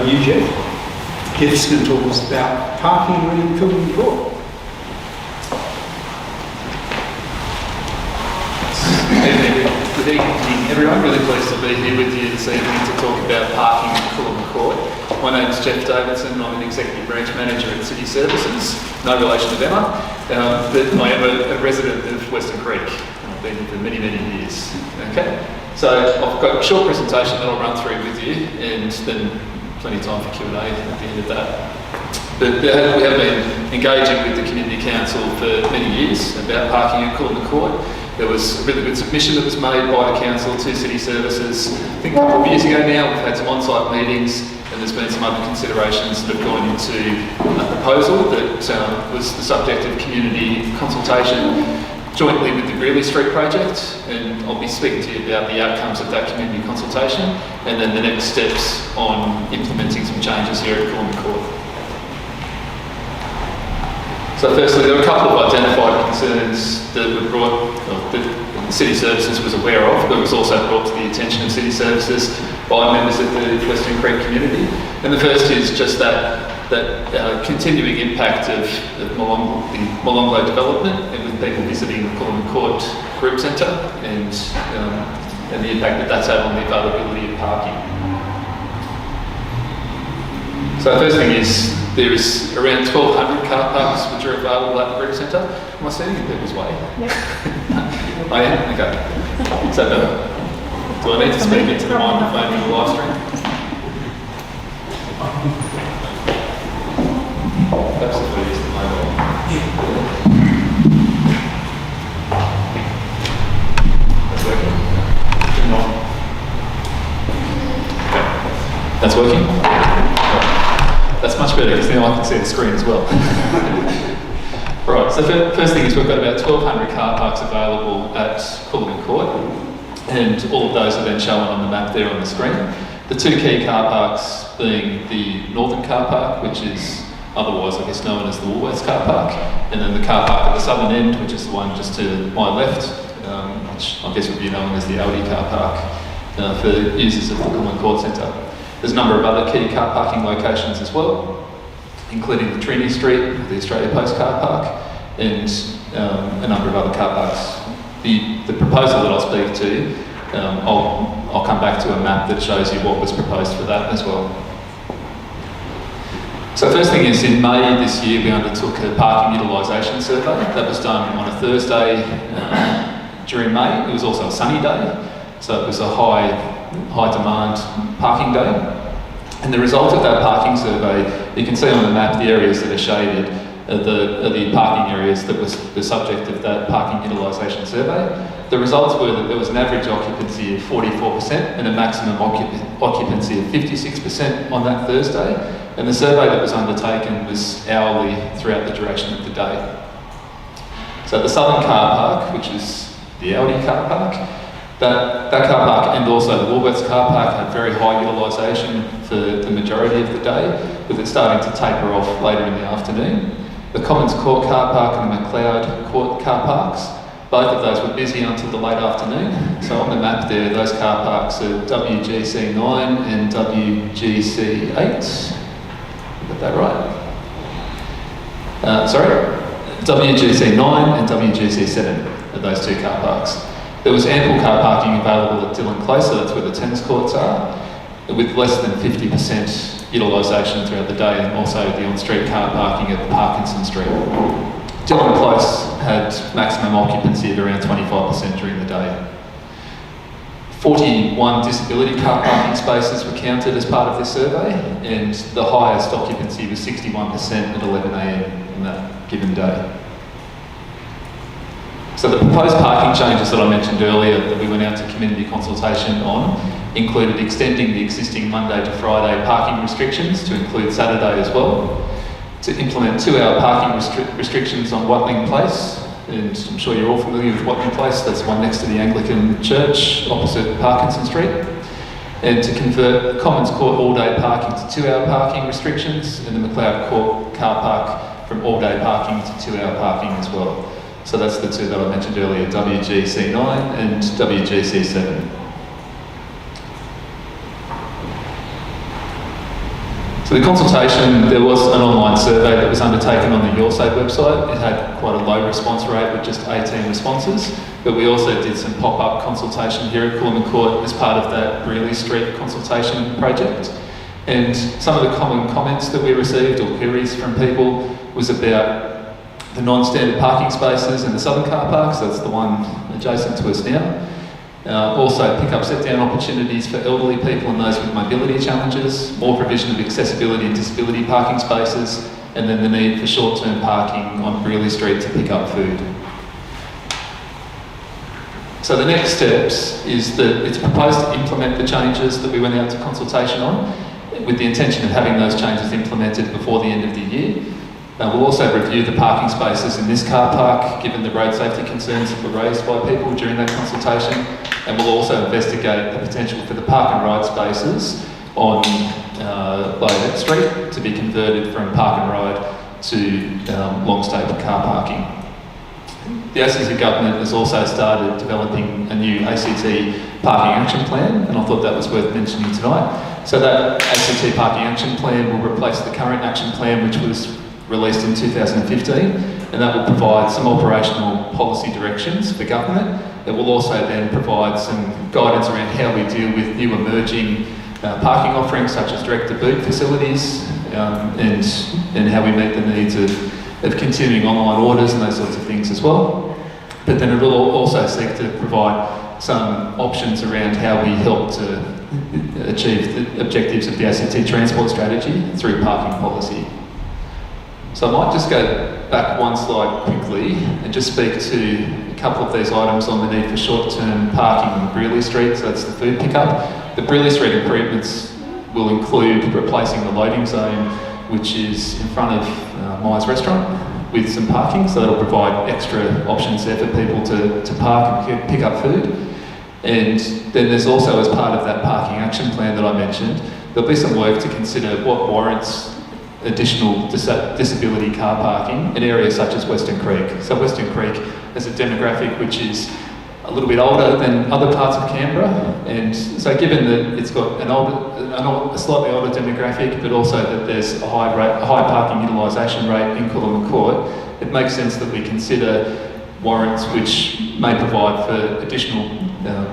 news yet. Jeff's going to talk to us about parking in Coolman Court. Good evening, everyone. Really pleased to be here with you this evening to talk about parking in Coolman Court. My name is Jeff Davidson. I'm an Executive Branch Manager at City Services. No relation to Emma, but I am a resident of Weston Creek. I've been here for many, many years. Okay, so I've got a short presentation that I'll run through with you, and then plenty of time for Q&A at the end of that. But we have been engaging with the Community Council for many years about parking at Coolman Court. There was a really good submission that was made by the Council to City Services. I think a couple of years ago now, we've had some on-site meetings, and there's been some other considerations that have gone into a proposal that was the subject of community consultation jointly with the Greeley Street project, and I'll be speaking to you about the outcomes of that community consultation and then the next steps on implementing some changes here at Coolman Court. So firstly, there were a couple of identified concerns that were brought, that City Services was aware of, but was also brought to the attention of City Services by members of the Weston Creek community. And the first is just that continuing impact of the Molonglo development and with people visiting the Coolman Court Group Centre and the impact that that's had on the availability of parking. So the first thing is there is around 1,200 car parks which are available at the Group Centre. Am I standing in people's way? Yep. I am? Okay. Is that better? Do I need to speak into the microphone in the live stream? Perhaps if we use the mobile. That's working? Okay. That's working? That's much better because now I can see the screen as well. Right, so first thing is we've got about 1,200 car parks available at Coolman Court, and all of those are then shown on the map there on the screen. The two key car parks being the Northern Car Park, which is otherwise I guess known as the Woolworths Car Park, and then the car park at the southern end, which is the one just to my left, which I guess would be known as the Audi Car Park for users of the Coolman Court Centre. There's a number of other key car parking locations as well, including the Trinity Street, the Australia Post Car Park, and a number of other car parks. The proposal that I'll speak to, I'll come back to a map that shows you what was proposed for that as well. So first thing is, in May this year we undertook a parking utilisation survey. That was done on a Thursday during May. It was also a sunny day, so it was a high demand parking day. And the result of that parking survey, you can see on the map the areas that are shaded are the parking areas that was the subject of that parking utilisation survey. The results were that there was an average occupancy of 44% and a maximum occupancy of 56% on that Thursday. And the survey that was undertaken was hourly throughout the duration of the day. So the Southern Car Park, which is the Audi Car Park, that car park and also the Woolworths Car Park had very high utilisation for the majority of the day, with it starting to taper off later in the afternoon. The Commons Court Car Park and the McLeod Court Car Parks, both of those were busy until the late afternoon. So on the map there, those car parks are WGC 9 and WGC 8. Got that right? WGC 9 and WGC 7 are those two car parks. There was ample car parking available at Dillon Close, so that's where the tennis courts are, with less than 50% utilisation throughout the day, and also the on-street car parking at Parkinson Street. Dillon Close had maximum occupancy of around 25% during the day. 41 disability car parking spaces were counted as part of this survey, and the highest occupancy was 61% at 11 AM on that given day. So the proposed parking changes that I mentioned earlier that we went out to community consultation on included extending the existing Monday to Friday parking restrictions to include Saturday as well, to implement 2-hour parking restrictions on Watling Place, and I'm sure you're all familiar with Watling Place, that's the one next to the Anglican Church opposite Parkinson Street, and to convert Commons Court all-day parking to 2-hour parking restrictions, and the McLeod Court car park from all-day parking to 2-hour parking as well. So that's the two that I mentioned earlier, WGC 9 and WGC 7. So the consultation, there was an online survey that was undertaken on the YourSafe website. It had quite a low response rate with just 18 responses, but we also did some pop-up consultation here at Coolum Court as part of that Brearley Street consultation project. And some of the common comments that we received, or queries from people, was about the non-standard parking spaces in the southern car park, so that's the one adjacent to us now. Also pick up set-down opportunities for elderly people and those with mobility challenges, more provision of accessibility and disability parking spaces, and then the need for short-term parking on Brearley Street to pick up food. So the next steps is that it's proposed to implement the changes that we went out to consultation on, with the intention of having those changes implemented before the end of the year. We'll also review the parking spaces in this car park, given the road safety concerns that were raised by people during that consultation, and we'll also investigate the potential for the park and ride spaces on Lowett Street to be converted from park and ride to long-stay car parking. The ACT government has also started developing a new ACT parking action plan, and I thought that was worth mentioning tonight. So that ACT parking action plan will replace the current action plan, which was released in 2015, and that will provide some operational policy directions for government. It will also then provide some guidance around how we deal with new emerging parking offerings such as direct-to-boot facilities, and how we meet the needs of continuing online orders and those sorts of things as well. But then it will also seek to provide some options around how we help to achieve the objectives of the ACT transport strategy through parking policy. So I might just go back one slide quickly and just speak to a couple of these items on the need for short-term parking on Brearley Street, so that's the food pickup. The Brearley Street improvements will include replacing the loading zone, which is in front of Myers Restaurant, with some parking, so that'll provide extra options there for people to park and pick up food. And then there's also, as part of that parking action plan that I mentioned, there'll be some work to consider what warrants additional disability car parking in areas such as Weston Creek. So Weston Creek has a demographic which is a little bit older than other parts of Canberra, and so given that it's got a slightly older demographic, but also that there's a high parking utilisation rate in Coolum Court, it makes sense that we consider warrants which may provide for additional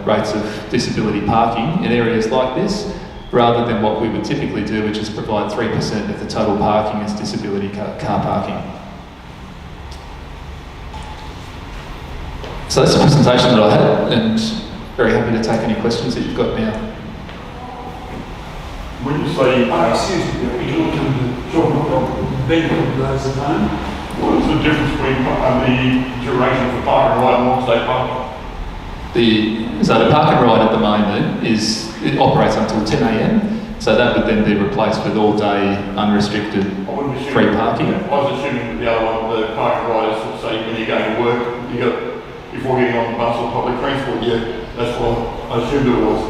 rates of disability parking in areas like this, rather than what we would typically do, which is provide 3% of the total parking as disability car parking. So that's the presentation that I had, and very happy to take any questions that you've got now. When you say, Excuse me, we can look at the benefit of those at home. what is the difference between the duration for park and ride and long-stay parking? So the park and ride at the moment it operates until 10 a.m. So that would then be replaced with all-day unrestricted free parking. I was assuming that the other one, the park and ride, is say when you're going to work, before getting on the bus or public transport. Yeah, that's what I assumed it was.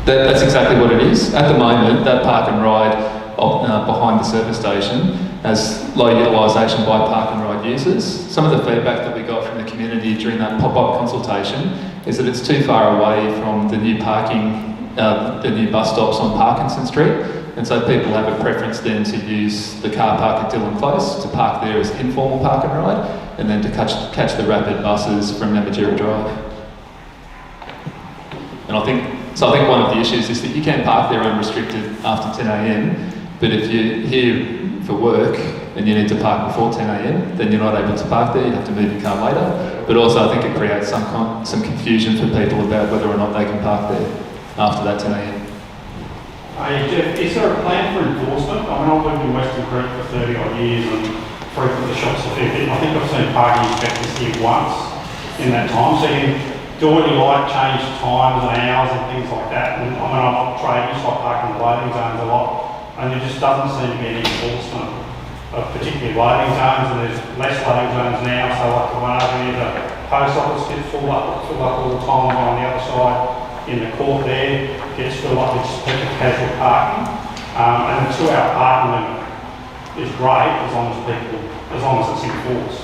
That's exactly what it is. At the moment, that park and ride behind the service station has low utilisation by park and ride users. Some of the feedback that we got from the community during that pop-up consultation is that it's too far away from the new bus stops on Parkinson Street, and so people have a preference then to use the car park at Dillon Place to park there as informal park and ride, and then to catch the rapid buses from Namatjira Drive. And I think one of the issues is that you can park there unrestricted after 10 a.m, but if you're here for work and you need to park before 10 a.m, then you're not able to park there, you have to move your car later. But also I think it creates some confusion for people about whether or not they can park there after that 10 a.m. Hey Jeff, is there a plan for enforcement? I mean, I've lived in Weston Creek for 30 odd years and frequent the shops a fair bit. I think I've seen parking inspectors here once in that time. So do any light change times and hours and things like that? And I mean, I've traded, just like parking the loading zones a lot, and there just doesn't seem to be any enforcement of particularly loading zones, and there's less loading zones now. So like the one over here, the post office gets filled up all the time. On the other side in the court there gets filled up with just people casual parking, and the 2-hour parking limit is great as long as it's enforced.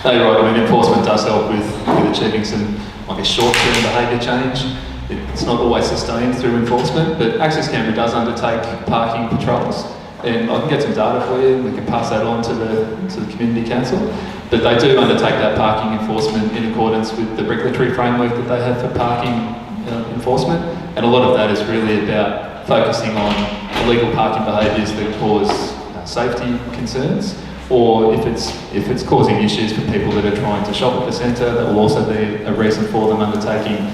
No, you're right. I mean, enforcement does help with achieving some, short-term behaviour change. It's not always sustained through enforcement, but Access Canberra does undertake parking patrols. And I can get some data for you, and we can pass that on to the Community Council. But they do undertake that parking enforcement in accordance with the regulatory framework that they have for parking enforcement. And a lot of that is really about focusing on illegal parking behaviours that cause safety concerns, or if it's causing issues for people that are trying to shop at the centre, that will also be a reason for them undertaking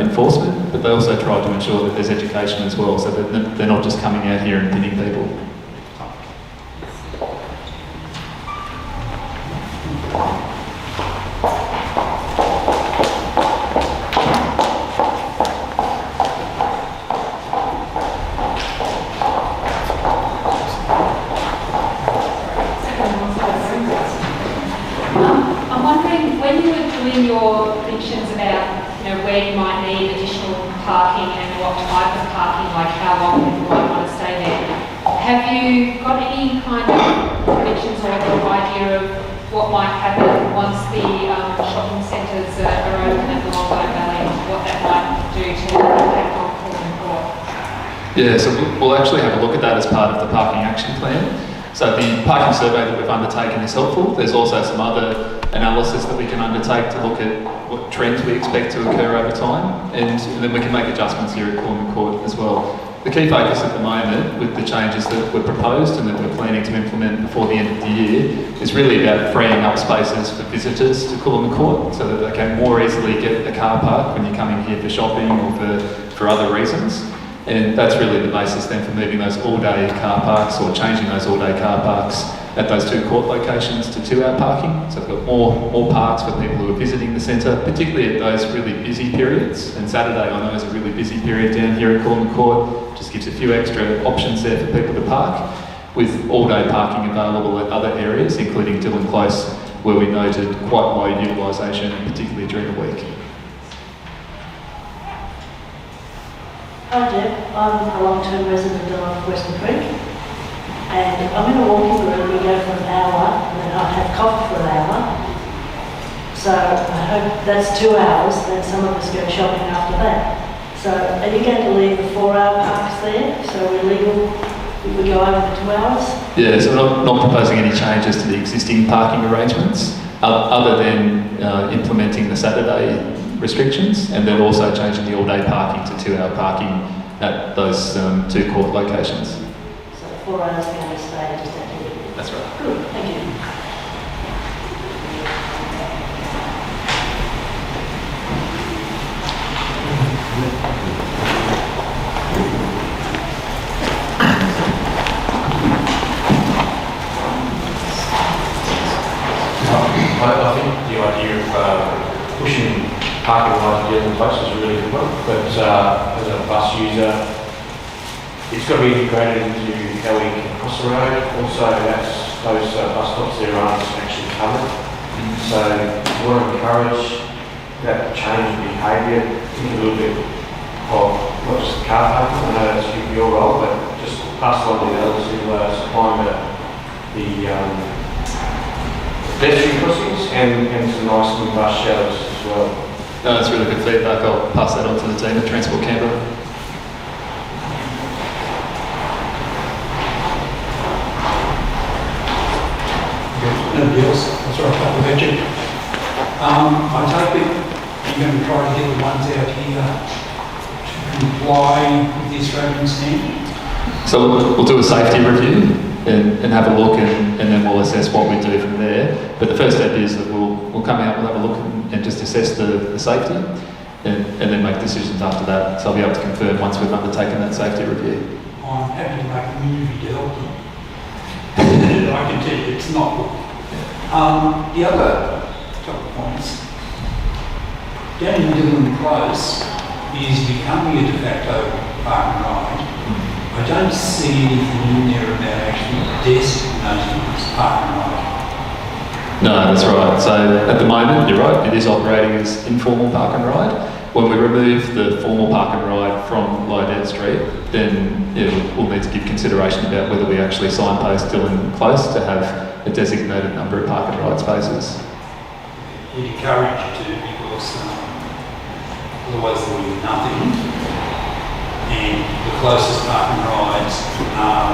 enforcement. But they also try to ensure that there's education as well, so that they're not just coming out here and pinning people. I'm wondering, when you were doing your predictions about, where you might need additional parking and what type of parking, like how long people might want to stay there, have you got any kind of predictions or idea of what might happen once the shopping centres are open at the Longboat Valley, what that might do to impact on Coolum Court? Yeah, so we'll actually have a look at that as part of the parking action plan. So the parking survey that we've undertaken is helpful. There's also some other analysis that we can undertake to look at what trends we expect to occur over time, and then we can make adjustments here at Coolum Court as well. The key focus at the moment with the changes that were proposed and that we're planning to implement before the end of the year is really about freeing up spaces for visitors to Coolum Court so that they can more easily get a car park when you're coming here for shopping or for other reasons. And that's really the basis then for moving those all-day car parks or changing those all-day car parks at those two court locations to 2-hour parking. So we've got more parks for people who are visiting the centre, particularly at those really busy periods. And Saturday, I know, is a really busy period down here at Coolum Court. Just gives a few extra options there for people to park, with all-day parking available at other areas, including Dillon Close, where we noted quite low utilisation, particularly during the week. Hi Deb, I'm a long-term resident of Weston Creek, and I'm in a walking route. We go for an hour and then I have coffee for an hour. So I hope that's 2 hours, then some of us go shopping after that. So are you going to leave the 4-hour parks there, so we're legal if we go over the 2 hours? Yeah, so we're not proposing any changes to the existing parking arrangements, other than implementing the Saturday restrictions, and then also changing the all-day parking to 2-hour parking at those two court locations. So 4 hours going to stay just at here. That's right. Good, thank you. I think the idea of pushing parking right to Dillon Close is a really good one, but as a bus user, it's got to be integrated into how we can cross the road. Also, those bus stops there aren't actually covered. So we want to encourage that change in behaviour, think a little bit of not just car parking. I know that's your role, but just pass on to the others who are supplying the pedestrian crossings and some nice new bus shelters as well. No, that's really good feedback. I'll pass that on to the team at Transport Canberra. Nobody else? That's right, I'll venture. I take it you're going to try to get the ones out here to comply with the Australian standard? So we'll do a safety review and have a look, and then we'll assess what we do from there. But the first step is that we'll come out, we'll have a look and just assess the safety, and then make decisions after that. So I'll be able to confirm once we've undertaken that safety review. I'm happy to make a movie to help them. I can tell you it's not good. The other couple of points, down in Dillon Close is becoming a de facto park and ride. I don't see anything in there about actually designating this park and ride. No, that's right. So at the moment, you're right, it is operating as informal park and ride. When we remove the formal park and ride from Lydale Street, then we'll need to give consideration about whether we actually signpost Dillon Close to have a designated number of park and ride spaces. We'd encourage you to, because otherwise there will be nothing. And the closest park and rides are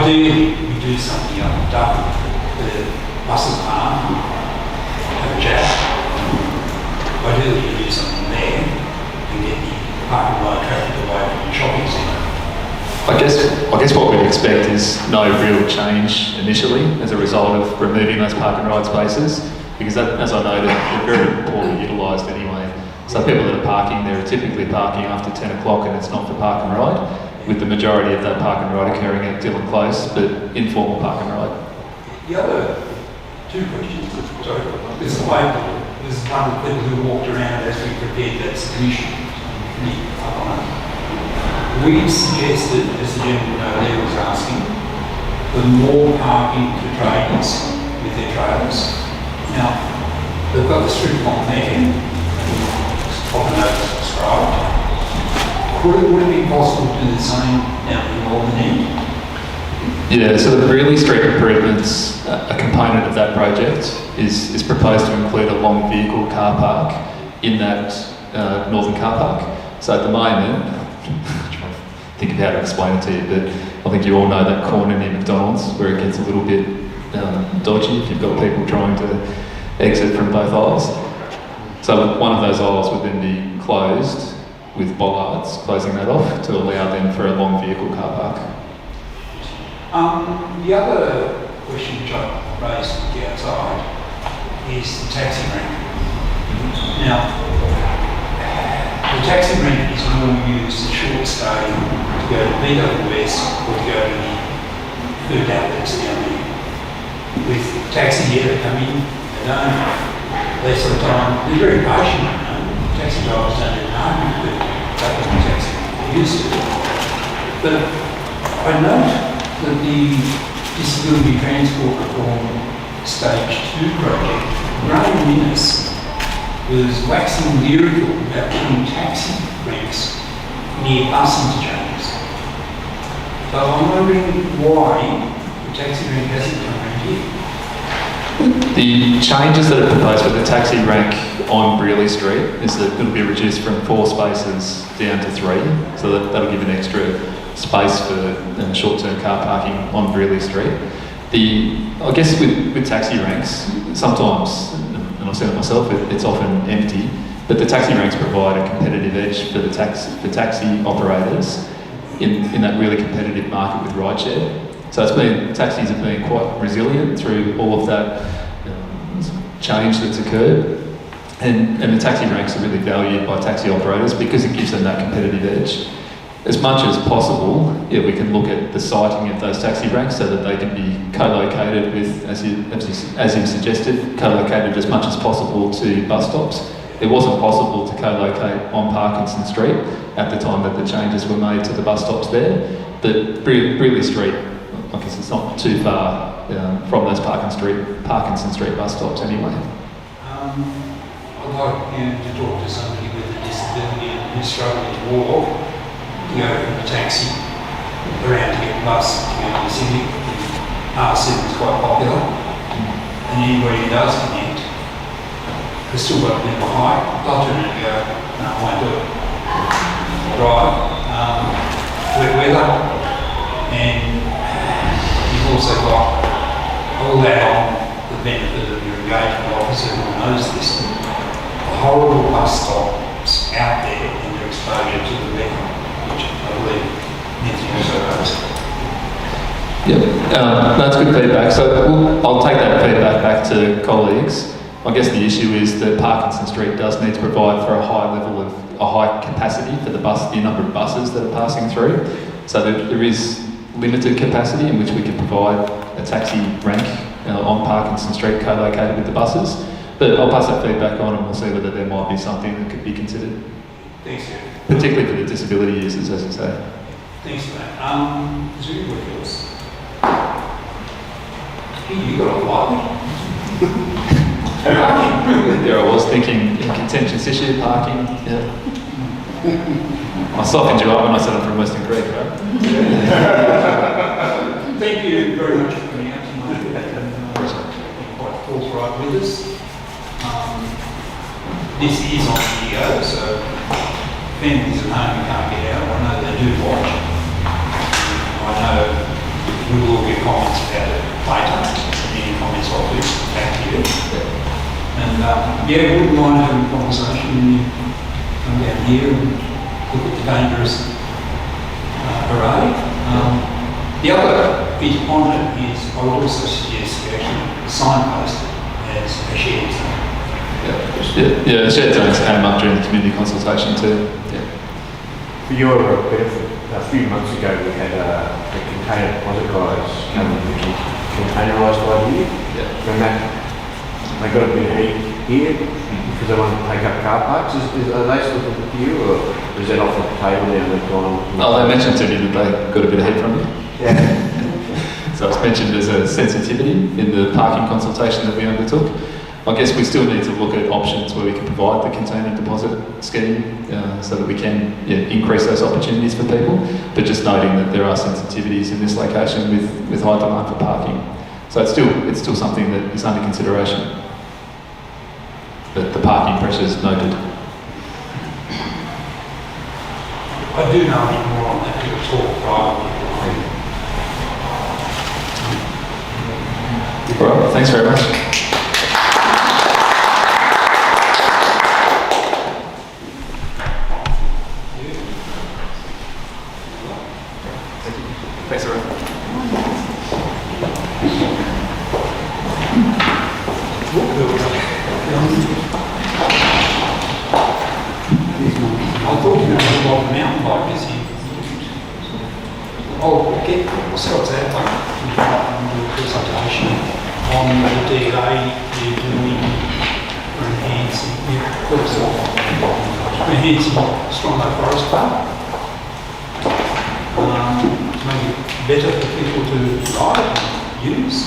Ideally, we do something up and down where the buses park, have a chat. Ideally, you do something there and get the parking lot traffic away from the shopping centre. I guess what we'd expect is no real change initially as a result of removing those park and ride spaces, because that, as I noted, they're very poorly utilised anyway. So people that are parking, they're typically parking after 10 o'clock and it's not for park and ride, with the majority of that park and ride occurring at Dillon Close, but informal park and ride. The other two questions, sorry, there's the paper. There's one of the people who walked around as we prepared that submission. We suggested, as the gentleman over there was asking, the more parking for traders with their trailers. Now, they've got the strip on there, it's often oversubscribed. Would it be possible to do the same down the northern end? Yeah, so the Brearley Street improvements, a component of that project is proposed to include a long vehicle car park in that northern car park. So at the moment, I'm trying to think of how to explain it to you, but I think you all know that corner near McDonald's where it gets a little bit dodgy if you've got people trying to exit from both aisles. So one of those aisles would then be closed with bollards, closing that off to allow them for a long vehicle car park. The other question which I raised with the outside is the taxi rank. Now, the taxi rank is more used as short stay to go to BWS or to go to the food outlets down there. With taxi here, they come in, they don't, they sort of time, they're very patient, you know. Taxi drivers don't even argue with the taxi, they used to. But I note that the Disability Transport Reform Stage 2 project, Graham Minnis was waxing lyrical about putting taxi ranks near bus interchanges. So I'm wondering why the taxi rank hasn't come around here. The changes that are proposed for the taxi rank on Brearley Street is that it'll be reduced from 4 spaces down to 3, so that'll give an extra space for short-term car parking on Brearley Street. I guess with taxi ranks, sometimes, and I've seen it myself, it's often empty, but the taxi ranks provide a competitive edge for the taxi operators in that really competitive market with rideshare. So taxis have been quite resilient through all of that change that's occurred. And the taxi ranks are really valued by taxi operators because it gives them that competitive edge. As much as possible, we can look at the siting of those taxi ranks so that they can be co-located with, as you suggested, co-located as much as possible to bus stops. It wasn't possible to co-locate on Parkinson Street at the time that the changes were made to the bus stops there. But Brearley Street, I guess it's not too far from those Parkinson Street bus stops anyway. I'd like you to talk to somebody with a disability and who's struggling to walk. You go from a taxi around to get a bus to go to the city. R7 is quite popular. And anybody who does connect has still got a bit of a height. I'll turn it and go, no, I won't do it. Drive, wet weather, and you've also got all that on the benefit of your engagement officer who knows this. The horrible bus stops out there and their exposure to the weather. I believe Nancy also knows. Yep, that's good feedback. So I'll take that feedback back to colleagues. I guess the issue is that Parkinson Street does need to provide for a high capacity for the number of buses that are passing through. So there is limited capacity in which we can provide a taxi rank on Parkinson Street co-located with the buses. But I'll pass that feedback on and we'll see whether there might be something that could be considered. Thanks, Jeff. Particularly for the disability users, as you say. Thanks for that. Is there anybody else? Hey, you got a lot. There I was thinking in contentious issue, parking. Yeah. I softened you up when I said I'm from Weston Creek, right? Thank you very much for coming out tonight. Quite forthright with us. This is on video, so families at home who can't get out, I know they do watch. I know we will get comments about it later. Any comments I'll do back to you. And yeah, we wouldn't mind having a conversation when you come down here and look at the dangerous array. The other bit on it is I would also suggest we actually signpost it as a shared zone. Yeah, the shared zones came up during the community consultation too. Yeah. For your benefit, a few months ago we had the container deposit guys come in with containerised idea. Yeah. And that, they got a bit of heat here because they want to take up car parks. Are they still looking for you, or is that off the table now? They've gone. Oh, they mentioned to me that they got a bit of heat from you. Yeah. So it's mentioned as a sensitivity in the parking consultation that we undertook. I guess we still need to look at options where we can provide the container deposit scheme so that we can increase those opportunities for people, but just noting that there are sensitivities in this location with high demand for parking. So it's still something that is under consideration. But the parking pressure is noted. I do know a bit more on that. We'll talk privately. All right, thanks very much. Thanks, everyone. I thought you were going to log mountain bikers here. Oh, so it's that one. Do a presentation on the DA you're doing for enhancing, enhancing Strongbow Forest Park. To make it better for people to ride and use.